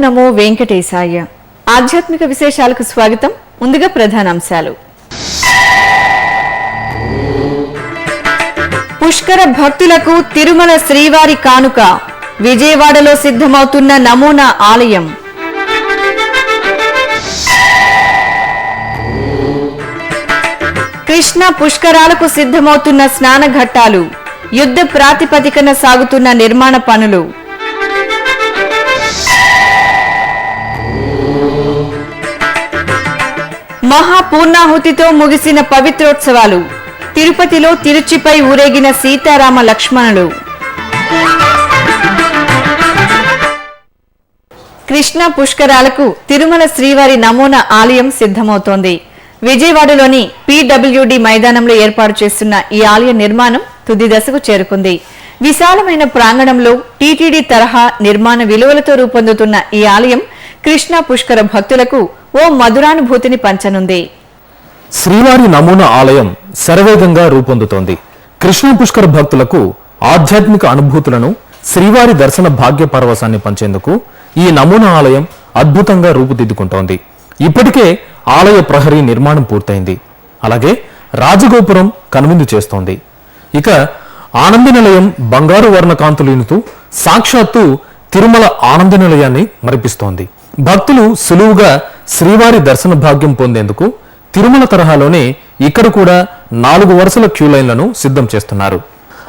నమో వెంకటేశాయ. ఆధ్యాత్మిక విశేషాలకు స్వాగతం. ముందుగా ప్రధానాంశాలు. పుష్కర భక్తులకు తిరుమల శ్రీవారి కానుక. విజయవాడలో సిద్ధమవుతున్న నమూనా ఆలయం. కృష్ణ పుష్కరాలకు సిద్ధమవుతున్న స్నాన ఘట్టాలు. యుద్ధ ప్రాతిపదికన సాగుతున్న నిర్మాణ పనులు. మహాపూర్ణాహుతితో ముగిసిన పవిత్రోత్సవాలు. తిరుపతిలో తిరుచిపై ఊరేగిన సీతారామ లక్ష్మణులు. కృష్ణ పుష్కరాలకు తిరుమల శ్రీవారి నమూనా ఆలయం సిద్ధమవుతోంది. విజయవాడలోని PWD మైదానంలో ఏర్పాటు చేస్తున్న ఈ ఆలయ నిర్మాణం తుది దశకు చేరుకుంది. విశాలమైన ప్రాంగణంలో TTD తరహా నిర్మాణ విలువలతో రూపొందుతున్న ఈ ఆలయం కృష్ణ పుష్కర భక్తులకు ఓ మధురానుభూతిని పంచనుంది. శ్రీవారి నమూనా ఆలయం శరవేగంగా రూపొందుతోంది. కృష్ణ పుష్కర భక్తులకు ఆధ్యాత్మిక అనుభూతులను, శ్రీవారి దర్శన భాగ్య పరవశాన్ని పంచేందుకు ఈ నమూనా ఆలయం అద్భుతంగా రూపుదిద్దుకుంటోంది. ఇప్పటికే ఆలయ ప్రహరీ నిర్మాణం పూర్తయింది. అలాగే రాజగోపురం కనువిందు చేస్తోంది. ఇక ఆనంద నిలయం బంగారు వర్ణ కాంతులీనుతూ సాక్షాత్తు తిరుమల ఆనంద నిలయాన్ని మరిపిస్తోంది. భక్తులు సులువుగా శ్రీవారి దర్శన భాగ్యం పొందేందుకు తిరుమల తరహాలోనే ఇక్కడ కూడా 4 వరుసల క్యూ లైన్లను సిద్ధం చేస్తున్నారు.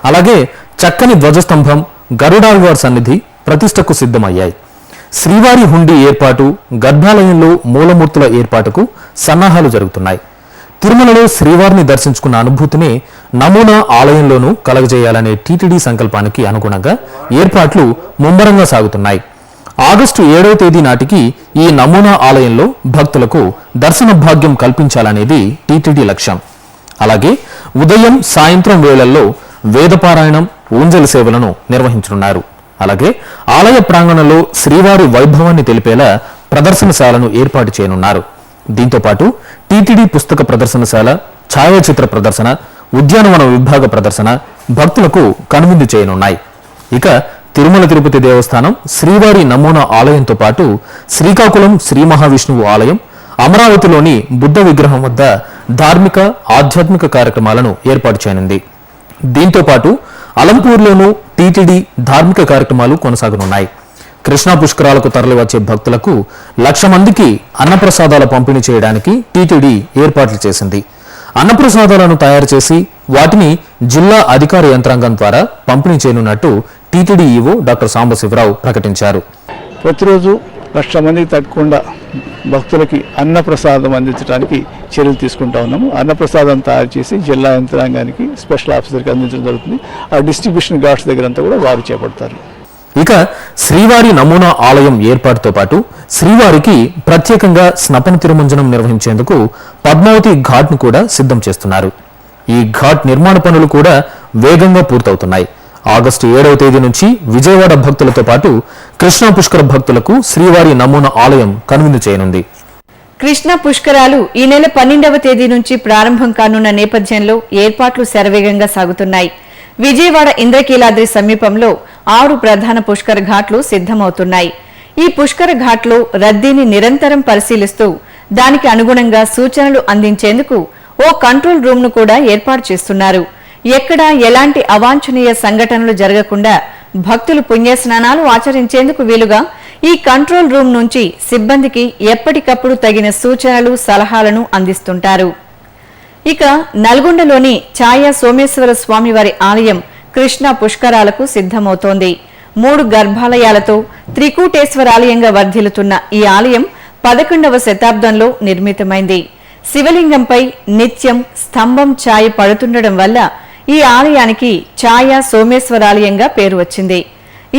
అలాగే చక్కని ధ్వజస్తంభం, గరుడాళ్వార్ సన్నిధి ప్రతిష్టకు సిద్ధమయ్యాయి. శ్రీవారి హుండీ ఏర్పాటు, గర్భాలయంలో మూలమూర్తుల ఏర్పాటుకు సన్నాహాలు జరుగుతున్నాయి. తిరుమలలో శ్రీవారిని దర్శించుకున్న అనుభూతిని నమూనా ఆలయంలోనూ కలగజేయాలనే TTD సంకల్పానికి అనుగుణంగా ఏర్పాట్లు ముమ్మరంగా సాగుతున్నాయి. ఆగస్టు 7వ తేదీ నాటికి ఈ నమూనా ఆలయంలో భక్తులకు దర్శన భాగ్యం కల్పించాలనేది TTD లక్ష్యం. అలాగే ఉదయం, సాయంత్రం వేళల్లో వేదపారాయణం, ఊంజల్ సేవలను నిర్వహించనున్నారు. అలాగే ఆలయ ప్రాంగణంలో శ్రీవారి వైభవాన్ని తెలిపేలా ప్రదర్శనశాలను ఏర్పాటు చేయనున్నారు. దీంతో పాటు TTD పుస్తక ప్రదర్శనశాల, ఛాయాచిత్ర ప్రదర్శన, ఉద్యానవన విభాగ ప్రదర్శన భక్తులకు కనువిందు చేయనున్నాయి. ఇక తిరుమల తిరుపతి దేవస్థానం శ్రీవారి నమూనా ఆలయంతో పాటు శ్రీకాకుళం శ్రీ మహావిష్ణువు ఆలయం, అమరావతిలోని బుద్ధ విగ్రహం వద్ద ధార్మిక, ఆధ్యాత్మిక కార్యక్రమాలను ఏర్పాటు చేయనుంది. దీంతో పాటు అలంపూర్లోనూ TTD ధార్మిక కార్యక్రమాలు కొనసాగనున్నాయి. కృష్ణా పుష్కరాలకు తరలివచ్చే భక్తులకు 1,00,000 మందికి అన్నప్రసాదాల పంపిణీ చేయడానికి TTD ఏర్పాట్లు చేసింది. అన్నప్రసాదాలను తయారు చేసి వాటిని జిల్లా అధికార యంత్రాంగం ద్వారా పంపిణీ చేయనున్నట్టు TTD ఈవో డాక్టర్ సాంబశివరావు ప్రకటించారు. ప్రతిరోజు 1,00,000 మందికి తగ్గకుండా భక్తులకి అన్నప్రసాదం అందించడానికి చర్యలు తీసుకుంటా ఉన్నాము. అన్నప్రసాదం తయారు చేసి జిల్లా యంత్రాంగానికి, స్పెషల్ ఆఫీసర్కి అందించడం జరుగుతుంది. ఆ డిస్ట్రిబ్యూషన్ ఘాట్స్ దగ్గర అంతా కూడా వారు చేపడతారు. ఇక శ్రీవారి నమూనా ఆలయం ఏర్పాటుతో పాటు శ్రీవారికి ప్రత్యేకంగా స్నపన తిరుమంజనం నిర్వహించేందుకు పద్మావతి ఘాట్ ను కూడా సిద్ధం చేస్తున్నారు. ఈ ఘాట్ నిర్మాణ పనులు కూడా వేగంగా పూర్తవుతున్నాయి. ఆగస్టు 7వ తేదీ నుంచి విజయవాడ భక్తులతో పాటు కృష్ణా పుష్కర భక్తులకు శ్రీవారి నమూనా ఆలయం కనువిందు చేయనుంది. కృష్ణ పుష్కరాలు ఈ నెల 12వ తేదీ నుంచి ప్రారంభం కానున్న నేపథ్యంలో ఏర్పాట్లు శరవేగంగా సాగుతున్నాయి. విజయవాడ ఇంద్రకీలాద్రి సమీపంలో 6 ప్రధాన పుష్కర ఘాట్లు సిద్ధమవుతున్నాయి. ఈ పుష్కర ఘాట్లో రద్దీని నిరంతరం పరిశీలిస్తూ దానికి అనుగుణంగా సూచనలు అందించేందుకు ఓ కంట్రోల్ రూమ్ ను కూడా ఏర్పాటు చేస్తున్నారు. ఎక్కడా ఎలాంటి అవాంఛనీయ సంఘటనలు జరగకుండా భక్తులు పుణ్యస్నానాలు ఆచరించేందుకు వీలుగా ఈ కంట్రోల్ రూమ్ నుంచి సిబ్బందికి ఎప్పటికప్పుడు తగిన సూచనలు, సలహాలను అందిస్తుంటారు. ఇక నల్గొండలోని ఛాయా సోమేశ్వర స్వామివారి ఆలయం కృష్ణ పుష్కరాలకు సిద్ధమవుతోంది. 3 గర్భాలయాలతో త్రికూటేశ్వరాలయంగా వర్ధిల్లుతున్న ఈ ఆలయం 11వ శతాబ్దంలో నిర్మితమైంది. శివలింగంపై నిత్యం స్తంభం ఛాయ పడుతుండడం వల్ల ఈ ఆలయానికి ఛాయా సోమేశ్వరాలయంగా పేరు వచ్చింది.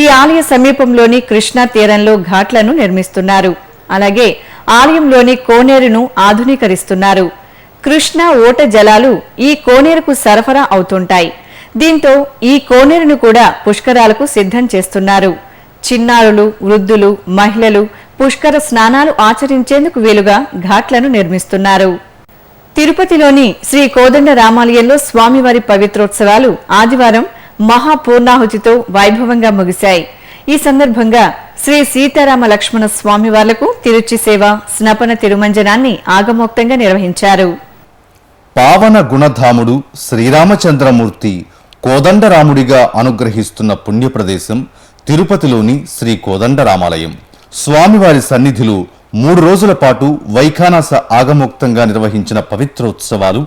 ఈ ఆలయ సమీపంలోని కృష్ణా తీరంలో ఘాట్లను నిర్మిస్తున్నారు. అలాగే ఆలయంలోని కోనేరును ఆధునీకరిస్తున్నారు. కృష్ణా ఓట జలాలు ఈ కోనేరుకు సరఫరా అవుతుంటాయి. దీంతో ఈ కోనేరును కూడా పుష్కరాలకు సిద్ధం చేస్తున్నారు. చిన్నారులు, వృద్ధులు, మహిళలు పుష్కర స్నానాలు ఆచరించేందుకు వీలుగా ఘాట్లను నిర్మిస్తున్నారు. తిరుపతిలోని శ్రీ కోదండ రామాలయంలో స్వామివారి పవిత్రోత్సవాలు ఆదివారం మహాపూర్ణాహుతితో వైభవంగా ముగిశాయి. ఈ సందర్భంగా శ్రీ సీతారామ లక్ష్మణ స్వామివార్లకు తిరుచి సేవ స్నపన తిరుమంజనాన్ని ఆగమోక్తంగా నిర్వహించారు. పావన గుణధాముడు శ్రీరామచంద్రమూర్తి కోదండరాముడిగా అనుగ్రహిస్తున్న పుణ్యప్రదేశం తిరుపతిలోని శ్రీ కోదండరామాలయం. స్వామివారి సన్నిధిలో 3 రోజుల పాటు వైఖానస ఆగమోక్తంగా నిర్వహించిన పవిత్రోత్సవాలు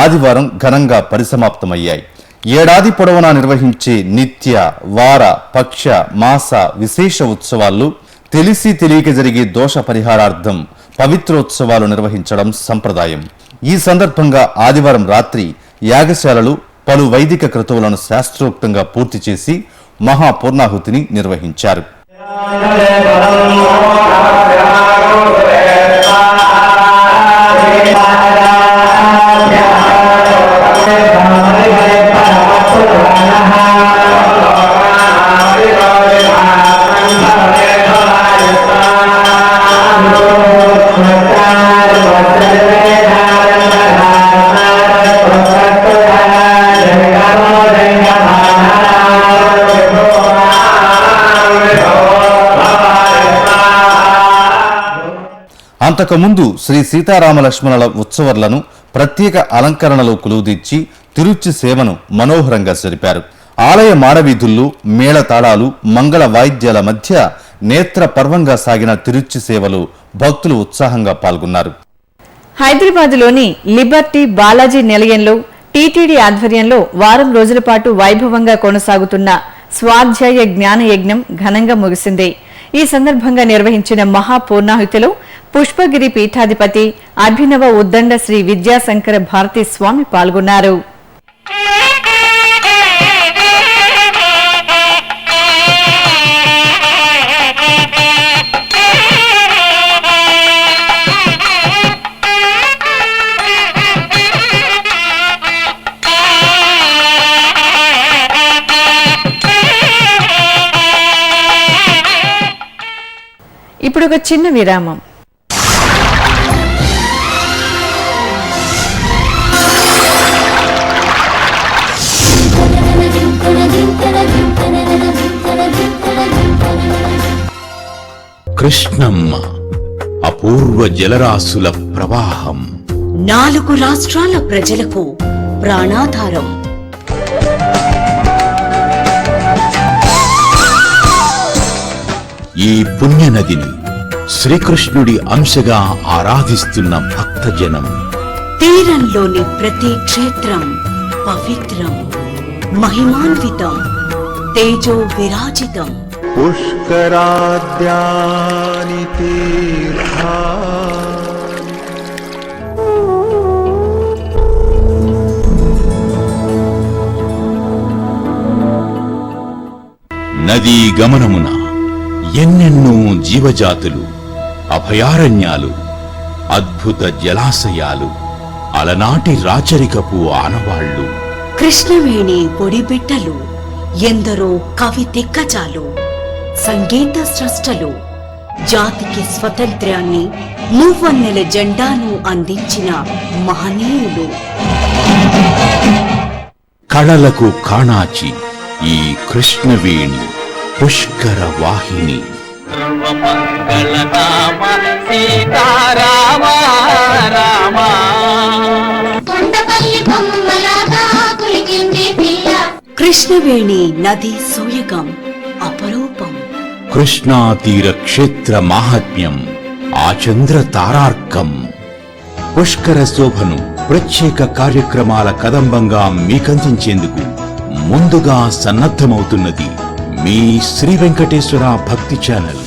ఆదివారం ఘనంగా పరిసమాప్తమయ్యాయి. ఏడాది పొడవునా నిర్వహించే నిత్య, వార, పక్ష, మాస విశేష ఉత్సవాల్లో తెలిసి తెలియక జరిగే దోష పరిహారార్థం పవిత్రోత్సవాలు నిర్వహించడం సంప్రదాయం. ఈ సందర్భంగా ఆదివారం రాత్రి యాగశాలలో పలు వైదిక క్రతువులను శాస్త్రోక్తంగా పూర్తి చేసి మహాపూర్ణాహుతిని నిర్వహించారు. అంతకుముందు శ్రీ సీతారామ లక్ష్మణుల ఉత్సవాలను ప్రత్యేక అలంకరణలో కొలువుదీర్చి తిరుచి సేవను మనోహరంగా జరిపారు. ఆలయ మాడవీధుల్లో మేళతాళాలు, మంగళ వాయిద్యాల మధ్య నేత్ర పర్వంగా సాగిన తిరుచి సేవలో భక్తులు ఉత్సాహంగా పాల్గొన్నారు. హైదరాబాద్లోని లిబర్టీ బాలాజీ నిలయంలో టీటీడీ ఆధ్వర్యంలో వారం రోజుల పాటు వైభవంగా కొనసాగుతున్న స్వాధ్యాయ జ్ఞాన యజ్ఞం ఘనంగా ముగిసింది. ఈ సందర్భంగా నిర్వహించిన మహాపూర్ణాహుతిలో పుష్పగిరి పీఠాధిపతి అభినవ ఉద్దండ శ్రీ విద్యాశంకర భారతీ స్వామి పాల్గొన్నారు. ఇప్పుడు ఒక చిన్న విరామం. కృష్ణమ్మ అపూర్వ జలరాశుల ప్రవాహం, 4 రాష్ట్రాల ప్రజలకు ప్రాణాధారం. ఈ పుణ్యనదిని శ్రీకృష్ణుడి అంశగా ఆరాధిస్తున్న భక్తజనం. తీరంలోని ప్రతి క్షేత్రం పవిత్రం, మహిమాన్వితం, తేజో విరాజితం. పుష్కరాద్యాని తీర్థాని నదీ గమనమున ఎన్నెన్నో జీవజాతులు, అభయారణ్యాలు, అద్భుత జలాశయాలు, అలనాటి రాచరికపు ఆనవాళ్లు. కృష్ణవేణి పొడిబిట్టలు, ఎందరో కవి దిగ్గజాలు, సంగీత స్రష్టలు, జాతికి స్వతంత్ర్యాన్ని, మూవన్నెల జెండాను అందించిన మహనీయులు. కళలకు కాణాచి ఈ కృష్ణవేణి పుష్కర వాహిని. కృష్ణవేణి నది సోయగం అపరూపం. కృష్ణా తీర క్షేత్ర మాహాత్మ్యం ఆచంద్ర తారార్కం. పుష్కర శోభను ప్రత్యేక కార్యక్రమాల కదంబంగా మీకందించేందుకు ముందుగా సన్నద్ధమవుతున్నది మీ శ్రీ వెంకటేశ్వర భక్తి ఛానల్.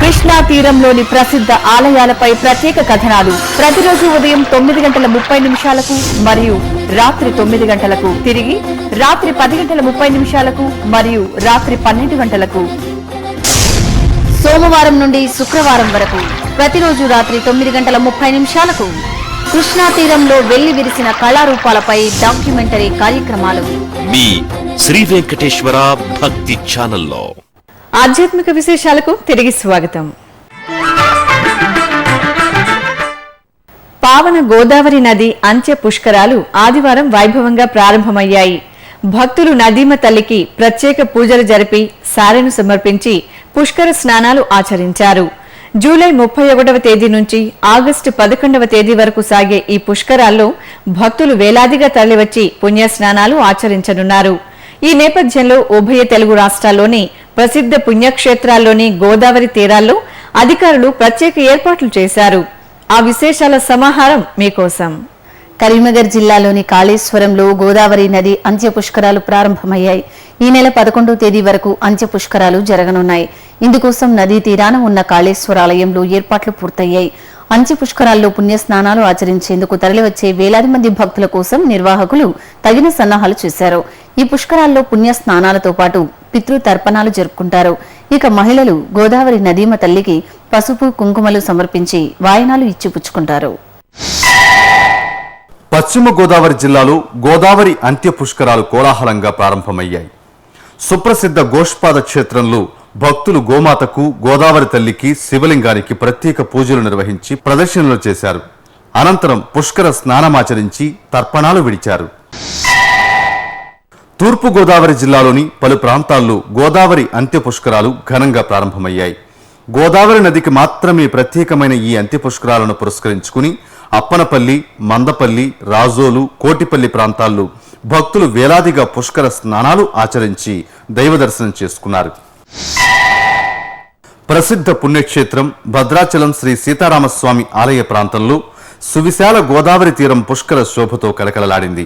కృష్ణా తీరంలోని ప్రసిద్ధ ఆలయాలపై ప్రత్యేక కథనాలు ప్రతిరోజు ఉదయం 9:30 మరియు రాత్రి 9 గంటలకు, తిరిగి రాత్రి 10:30 మరియు రాత్రి 12 సోమవారం నుండి శుక్రవారం వరకు ప్రతిరోజు రాత్రి 9:30 కృష్ణా తీరంలో వెళ్లి విరిసిన కళారూపాలపై డాక్యుమెంటరీ కార్యక్రమాలు మీ శ్రీ వెంకటేశ్వర భక్తి ఛానల్లో. ఆధ్యాత్మిక విశేషాలకు తిరిగి స్వాగతం. పావన గోదావరి నది అంత్య పుష్కరాలు ఆదివారం వైభవంగా ప్రారంభమయ్యాయి. భక్తులు నదీమ తల్లికి ప్రత్యేక పూజలు జరిపి సారెను సమర్పించి పుష్కర స్నానాలు ఆచరించారు. జూలై 31వ తేదీ నుంచి ఆగస్టు 11వ తేదీ వరకు సాగే ఈ పుష్కరాల్లో భక్తులు వేలాదిగా తరలివచ్చి పుణ్యస్నానాలు ఆచరించనున్నారు. ఈ నేపథ్యంలో ఉభయ తెలుగు రాష్ట్రాల్లోని ప్రసిద్ధ పుణ్యక్షేత్రాల్లోని గోదావరి తీరాల్లో అధికారులు ప్రత్యేక ఏర్పాట్లు చేశారు. ఆ విశేషాల సమాహారం మీకోసం. కరీంనగర్ జిల్లాలోని కాళేశ్వరంలో గోదావరి నది అంత్య పుష్కరాలు ప్రారంభమయ్యాయి. ఈ నెల 11వ తేదీ వరకు అంత్య పుష్కరాలు జరగనున్నాయి. ఇందుకోసం నదీ తీరాన ఉన్న కాళేశ్వర ఆలయంలో ఏర్పాట్లు పూర్తయ్యాయి. అంత్య పుష్కరాల్లో పుణ్యస్నానాలు ఆచరించేందుకు తరలివచ్చే వేలాది మంది భక్తుల కోసం నిర్వాహకులు తగిన సన్నాహాలు చేశారు. ఈ పుష్కరాల్లో పుణ్య స్నానాలతో పాటు పితృతర్పణాలు జరుపుకుంటారు. ఇక మహిళలు గోదావరి నదీమ తల్లికి పసుపు కుంకుమలు సమర్పించి వాయనాలు ఇచ్చిపుచ్చుకుంటారు. పశ్చిమ గోదావరి జిల్లాలో గోదావరి అంత్య పుష్కరాలు కోలాహలంగా ప్రారంభమయ్యాయి. సుప్రసిద్ధ గోష్పాద క్షేత్రంలో భక్తులు గోమాతకు, గోదావరి తల్లికి, శివలింగానికి ప్రత్యేక పూజలు నిర్వహించి ప్రదర్శనలు చేశారు. అనంతరం పుష్కర స్నానమాచరించి తర్పణాలు విడిచారు. తూర్పు గోదావరి జిల్లాలోని పలు ప్రాంతాల్లో గోదావరి అంత్య పుష్కరాలు ఘనంగా ప్రారంభమయ్యాయి. గోదావరి నదికి మాత్రమే ప్రత్యేకమైన ఈ అంత్య పుష్కరాలను పురస్కరించుకుని అప్పనపల్లి, మందపల్లి, రాజోలు, కోటిపల్లి ప్రాంతాల్లో భక్తులు వేలాదిగా పుష్కర స్నానాలు ఆచరించి దైవదర్శనం చేసుకున్నారు. ప్రసిద్ధ పుణ్యక్షేత్రం భద్రాచలం శ్రీ సీతారామస్వామి ఆలయ ప్రాంతంలో సువిశాల గోదావరి తీరం పుష్కర శోభతో కలకలలాడింది.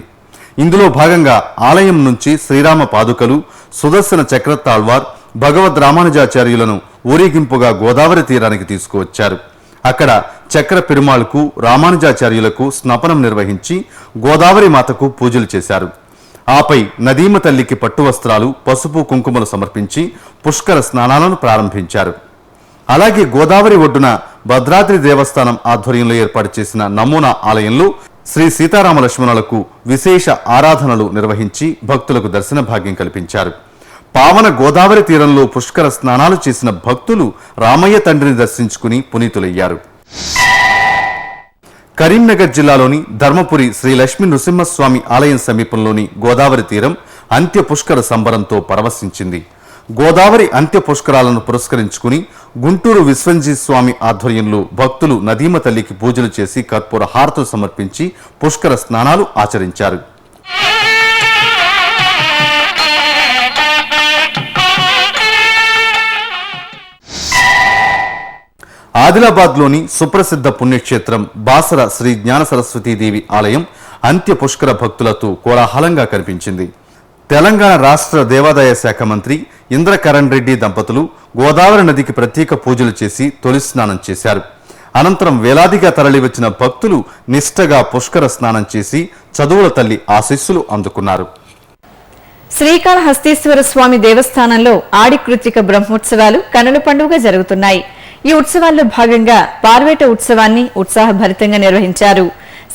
ఇందులో భాగంగా ఆలయం నుంచి శ్రీరామ పాదుకలు, సుదర్శన చక్రతాళ్వార్, భగవద్ రామానుజాచార్యులను ఊరేగింపుగా గోదావరి తీరానికి తీసుకువచ్చారు. అక్కడ చక్ర పెరుమాళ్కు, రామానుజాచార్యులకు స్నపనం నిర్వహించి గోదావరి మాతకు పూజలు చేశారు. ఆపై నదీమ తల్లికి పట్టు వస్త్రాలు, పసుపు కుంకుమలు సమర్పించి పుష్కర స్నానాలను ప్రారంభించారు. అలాగే గోదావరి ఒడ్డున భద్రాద్రి దేవస్థానం ఆధ్వర్యంలో ఏర్పాటు చేసిన నమూనా ఆలయంలో శ్రీ సీతారామ లక్ష్మణులకు విశేష ఆరాధనలు నిర్వహించి భక్తులకు దర్శన భాగ్యం కల్పించారు. పావన గోదావరి తీరంలో పుష్కర స్నానాలు చేసిన భక్తులు రామయ్య తండ్రిని దర్శించుకుని పునీతులయ్యారు. కరీంనగర్ జిల్లాలోని ధర్మపురి శ్రీ లక్ష్మీ నృసింహస్వామి ఆలయం సమీపంలోని గోదావరి తీరం అంత్య పుష్కర సంబరంతో పరవశించింది. గోదావరి అంత్య పుష్కరాలను పురస్కరించుకుని గుంటూరు విశ్వంజీ స్వామి ఆధ్వర్యంలో భక్తులు నదీమ తల్లికి పూజలు చేసి కర్పూర హారతులు సమర్పించి పుష్కర స్నానాలు ఆచరించారు. ఆదిలాబాద్లోని సుప్రసిద్ధ పుణ్యక్షేత్రం బాసర శ్రీ జ్ఞాన సరస్వతీదేవి ఆలయం అంత్య పుష్కర భక్తులతో కోలాహలంగా కనిపించింది. తెలంగాణ రాష్ట్ర దేవాదాయ శాఖ మంత్రి ఇంద్రకరణ్ రెడ్డి దంపతులు గోదావరి నదికి ప్రత్యేక పూజలు చేసి తొలి స్నానం చేశారు. అనంతరం వేలాదిగా తరలివచ్చిన భక్తులు నిష్ఠగా పుష్కర స్నానం చేసి చదువుల తల్లి ఆశీస్సులు అందుకున్నారు. శ్రీకాళహస్తీశ్వర స్వామి దేవస్థానంలో ఆడి కృత్తిక బ్రహ్మోత్సవాలు కనుల పండుగ జరుగుతున్నాయి. ఈ ఉత్సవాల్లో భాగంగా పార్వేట ఉత్సవాన్ని ఉత్సాహభరితంగా నిర్వహించారు.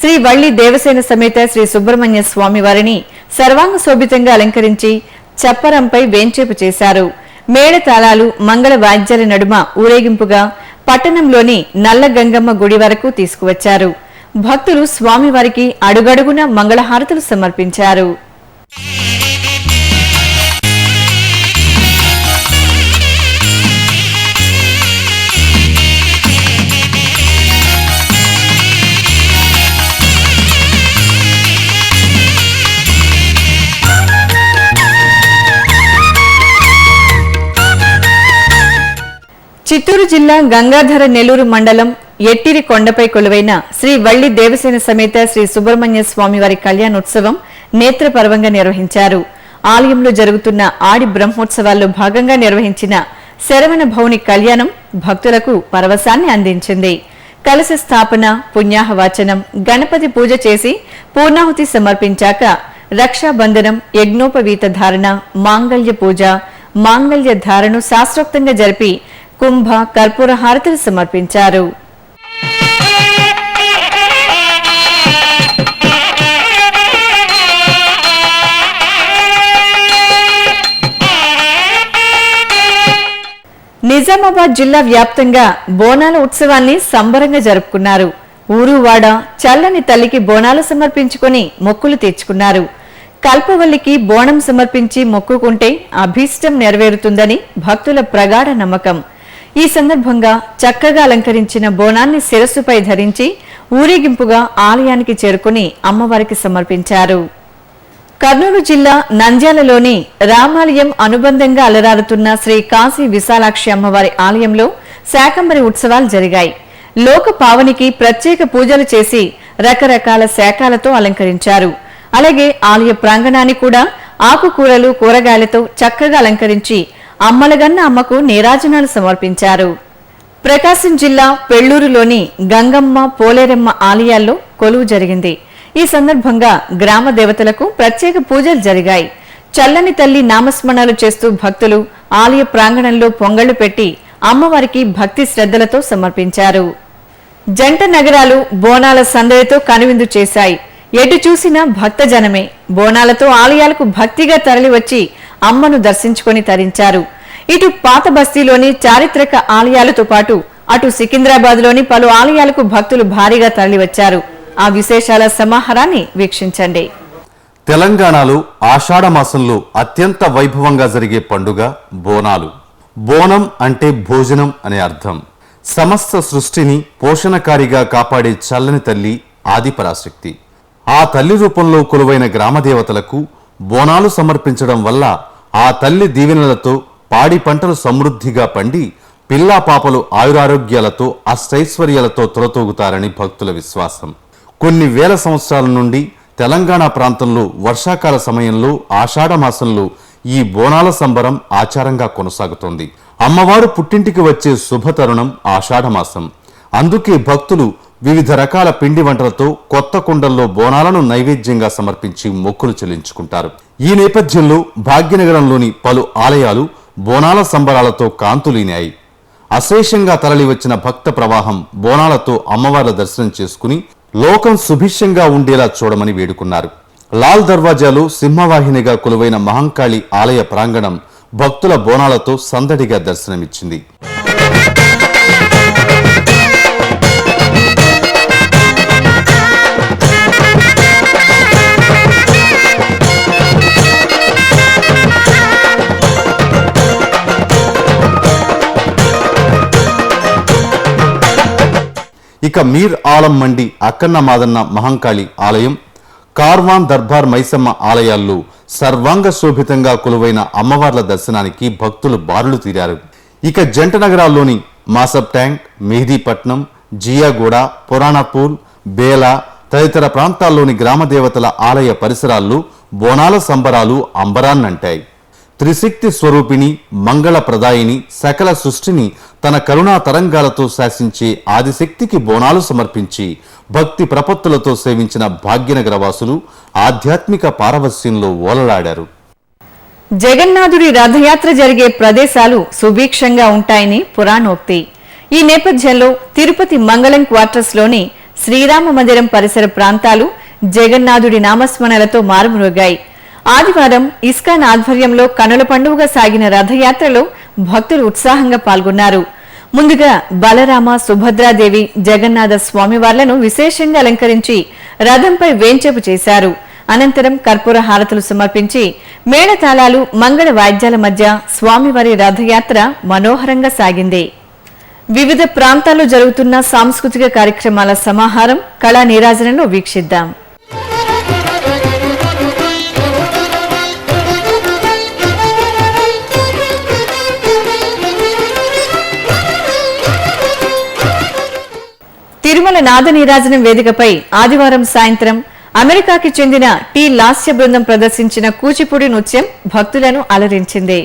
శ్రీ వల్లి దేవసేన సమేత శ్రీ సుబ్రహ్మణ్య స్వామి వారిని సర్వాంగ శోభితంగా అలంకరించి చప్పరంపై వేంచేపు చేశారు. మేళతాళాలు, మంగళ వాద్యాల నడుమ ఊరేగింపుగా పట్టణంలోని నల్ల గంగమ్మ గుడి వరకు తీసుకువచ్చారు. భక్తులు స్వామివారికి అడుగడుగున మంగళహారతులు సమర్పించారు. చిత్తూరు జిల్లా గంగాధర నెల్లూరు మండలం ఎట్టిరి కొండపై కొలువైన శ్రీ వల్లి దేవసేన సమేత శ్రీ సుబ్రహ్మణ్య స్వామి వారి కళ్యాణోత్సవం నేత్రపర్వంగా నిర్వహించారు. ఆలయంలో జరుగుతున్న ఆడి బ్రహ్మోత్సవాల్లో భాగంగా నిర్వహించిన శరవణ భౌని కళ్యాణం భక్తులకు పరవశాన్ని అందించింది. కలశ స్థాపన, పుణ్యాహవాచనం, గణపతి పూజ చేసి పూర్ణాహుతి సమర్పించాక రక్షాబంధనం, యజ్ఞోపవీత ధారణ, మాంగళ్య పూజ, మాంగళ్య ధారణను శాస్త్రోక్తంగా జరిపి కుంభ, కర్పూర హారతులు సమర్పించారు. నిజామాబాద్ జిల్లా వ్యాప్తంగా బోనాల ఉత్సవాన్ని సంబరంగా జరుపుకున్నారు. ఊరు వాడ చల్లని తల్లికి బోనాలు సమర్పించుకుని మొక్కులు తీర్చుకున్నారు. కల్పవల్లికి బోనం సమర్పించి మొక్కుకుంటే అభీష్టం నెరవేరుతుందని భక్తుల ప్రగాఢ నమ్మకం. ఈ సందర్భంగా చక్కగా అలంకరించిన బోనాన్ని శిరస్సుపై ధరించి ఊరేగింపుగా ఆలయానికి చేరుకుని అమ్మవారికి సమర్పించారు. కర్నూలు జిల్లా నంద్యాలలోని రామాలయం అనుబంధంగా అలరారుతున్న శ్రీ కాశీ విశాలాక్షి అమ్మవారి ఆలయంలో శాకంబరి ఉత్సవాలు జరిగాయి. లోక పావనికి ప్రత్యేక పూజలు చేసి రకరకాల శాఖలతో అలంకరించారు. అలాగే ఆలయ ప్రాంగణాన్ని కూడా ఆకుకూరలు కూరగాయలతో చక్కగా అలంకరించి అమ్మలగన్న అమ్మకు నీరాజనాలు సమర్పించారు. ప్రకాశం జిల్లా పెళ్లూరులోని గంగమ్మ పోలేరమ్మ ఆలయాల్లో కొలువు జరిగింది. ఈ సందర్భంగా గ్రామ దేవతలకు ప్రత్యేక పూజలు జరిగాయి. చల్లని తల్లి నామస్మరణలు చేస్తూ భక్తులు ఆలయ ప్రాంగణంలో పొంగళ్లు పెట్టి అమ్మవారికి భక్తి శ్రద్ధలతో సమర్పించారు. జంట నగరాలు బోనాల సందడితో కనువిందు చేశాయి. ఎటు చూసినా భక్తజనమే. బోనాలతో ఆలయాలకు భక్తిగా తరలివచ్చి అమ్మను దర్శించుకొని తరించారు. ఇటు పాత బస్తీలోని చారిత్రక ఆలయాలతో పాటు అటు సికింద్రాబాద్లోని పలు ఆలయాలకు భక్తులు భారీగా తరలివచ్చారు. ఆ విశేషాల సమాహారాన్ని వీక్షించండి. తెలంగాణలో ఆషాఢ మాసంలో అత్యంత వైభవంగా జరిగే పండుగ బోనాలు. బోనం అంటే భోజనం అనే అర్థం. సమస్త సృష్టిని పోషణకారిగా కాపాడే చల్లని తల్లి ఆదిపరాశక్తి. ఆ తల్లి రూపంలో కొలువైన గ్రామదేవతలకు బోనాలు సమర్పించడం వల్ల ఆ తల్లి దీవెనలతో పాడి పంటలు సమృద్ధిగా పండి పిల్లా పాపలు ఆయురారోగ్యాలతో అష్టైశ్వర్యాలతో తొలతూగుతారని భక్తుల విశ్వాసం. కొన్ని వేల సంవత్సరాల నుండి తెలంగాణ ప్రాంతంలో వర్షాకాల సమయంలో ఆషాఢ మాసంలో ఈ బోనాల సంబరం ఆచారంగా కొనసాగుతోంది. అమ్మవారు పుట్టింటికి వచ్చే శుభతరుణం ఆషాఢ మాసం. అందుకే భక్తులు వివిధ రకాల పిండి వంటలతో కొత్త కుండల్లో బోనాలను నైవేద్యంగా సమర్పించి మొక్కులు చెల్లించుకుంటారు. ఈ నేపథ్యంలో భాగ్యనగరంలోని పలు ఆలయాలు బోనాల సంబరాలతో కాంతులీనాయి. అశేషంగా తరలివచ్చిన భక్త ప్రవాహం బోనాలతో అమ్మవార్ల దర్శనం చేసుకుని లోకం సుభిక్షంగా ఉండేలా చూడమని వేడుకున్నారు. లాల్ దర్వాజాలో సింహవాహినిగా కొలువైన మహంకాళి ఆలయ ప్రాంగణం భక్తుల బోనాలతో సందడిగా దర్శనమిచ్చింది. ఇక మీర్ ఆలం మండి అక్కన్న మాదన్న మహంకాళి ఆలయం, కార్వాన్ దర్బార్ మైసమ్మ ఆలయాల్లో సర్వాంగ శోభితంగా కొలువైన అమ్మవార్ల దర్శనానికి భక్తులు బారులు తీరారు. ఇక జంట నగరాల్లోని మాసబ్ ట్యాంక్, మెహదీపట్నం, జియాగూడ, పురాణపూల్, బేలా తదితర ప్రాంతాల్లోని గ్రామదేవతల ఆలయ పరిసరాల్లో బోనాల సంబరాలు అంబరాన్నంటాయి. త్రిశక్తి స్వరూపిణి, మంగళ ప్రదాయిని, సకల సృష్టిని తన కరుణా తరంగాలతో శాసించే ఆదిశక్తికి బోనాలు సమర్పించి భక్తి ప్రపత్తులతో సేవించిన భాగ్యనగర వాసులు ఆధ్యాత్మిక పారవస్యంలో ఓలలాడారు. జగన్నాథుడి రథయాత్ర జరిగే ప్రదేశాలు సుభిక్షంగా ఉంటాయని పురాణోక్తి. ఈ నేపథ్యంలో తిరుపతి మంగళం క్వార్టర్స్ లోని శ్రీరామ మందిరం పరిసర ప్రాంతాలు జగన్నాథుడి నామస్మరణలతో మారుమ్రోగాయి. ఆదివారం ఇస్కాన్ ఆధ్వర్యంలో కనుల పండుగగా సాగిన రథయాత్రలో భక్తులు ఉత్సాహంగా పాల్గొన్నారు. ముందుగా బలరామ, సుభద్రాదేవి, జగన్నాథ స్వామివార్లను విశేషంగా అలంకరించి రథంపై వేంచేపు చేశారు. అనంతరం కర్పూర హారతులు సమర్పించి మేళతాళాలు, మంగళ వాయిద్యాల మధ్య స్వామివారి రథయాత్ర మనోహరంగా సాగింది. వివిధ ప్రాంతాల్లో జరుగుతున్న సాంస్కృతిక కార్యక్రమాల సమాహారం కళా నీరాజనంలో వీక్షిద్దాం. తిరుమల నాద నీరాజనం వేదికపై ఆదివారం సాయంత్రం అమెరికాకి చెందిన టీ లాస్య బృందం ప్రదర్శించిన కూచిపూడి నృత్యం భక్తులను అలరించింది.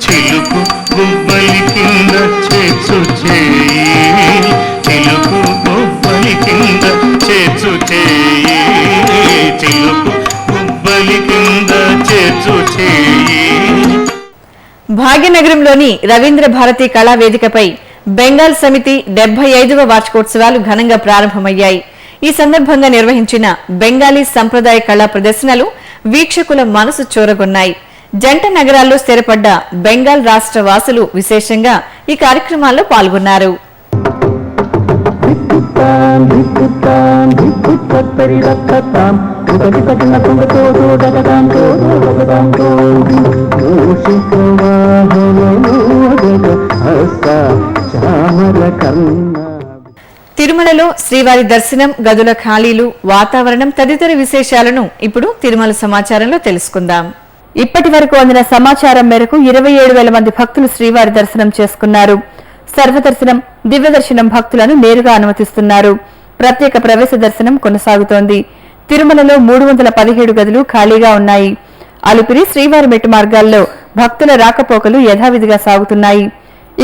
చిలుకు గుబ్బలి కింద చేసు చేయి, చిలుకు గుబ్బలి కింద చేసు చేయి, చిలుకు గుబ్బలి కింద చేసు చేయి. భాగ్యనగరంలోని రవీంద్ర భారతి కళా వేదికపై బెంగాల్ సమితి 75వ వార్షికోత్సవాలు ఘనంగా ప్రారంభమయ్యాయి. ఈ సందర్భంగా నిర్వహించిన బెంగాలీ సంప్రదాయ కళా ప్రదర్శనలు వీక్షకుల మనసు చూరగొన్నాయి. జంట నగరాల్లో స్థిరపడ్డ బెంగాల్ రాష్ట్ర వాసులు విశేషంగా ఈ కార్యక్రమాల్లో పాల్గొన్నారు. తిరుమలలో శ్రీవారి దర్శనం, గదుల ఖాళీలు, వాతావరణం తదితర విశేషాలను ఇప్పుడు తిరుమల సమాచారంలో తెలుసుకుందాం. ఇప్పటి వరకు అందిన సమాచారం మేరకు 27,000 మంది భక్తులు శ్రీవారి దర్శనం చేసుకున్నారు. సర్వదర్శనం, దివ్య దర్శనం భక్తులను నేరుగా అనుమతిస్తున్నారు. ప్రత్యేక ప్రవేశ దర్శనం కొనసాగుతోంది. తిరుమలలో 317 గదులు ఖాళీగా ఉన్నాయి. అలిపిరి, శ్రీవారి మెట్టు మార్గాల్లో భక్తుల రాకపోకలు యథావిధిగా సాగుతున్నాయి.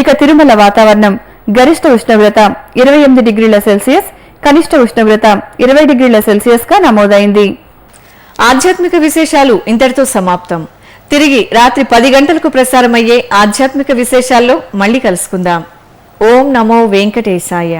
ఇక తిరుమల వాతావరణం గరిష్ట ఉష్ణోగ్రత 28 డిగ్రీల సెల్సియస్, కనిష్ట ఉష్ణోగ్రత 20 డిగ్రీల సెల్సియస్ గా నమోదైంది. ఆధ్యాత్మిక విశేషాలు ఇంతటితో సమాప్తం. తిరిగి రాత్రి 10 గంటలకు ప్రసారమయ్యే ఆధ్యాత్మిక విశేషాల్లో మళ్ళీ కలుసుకుందాం. ఓం నమో వెంకటేశాయ.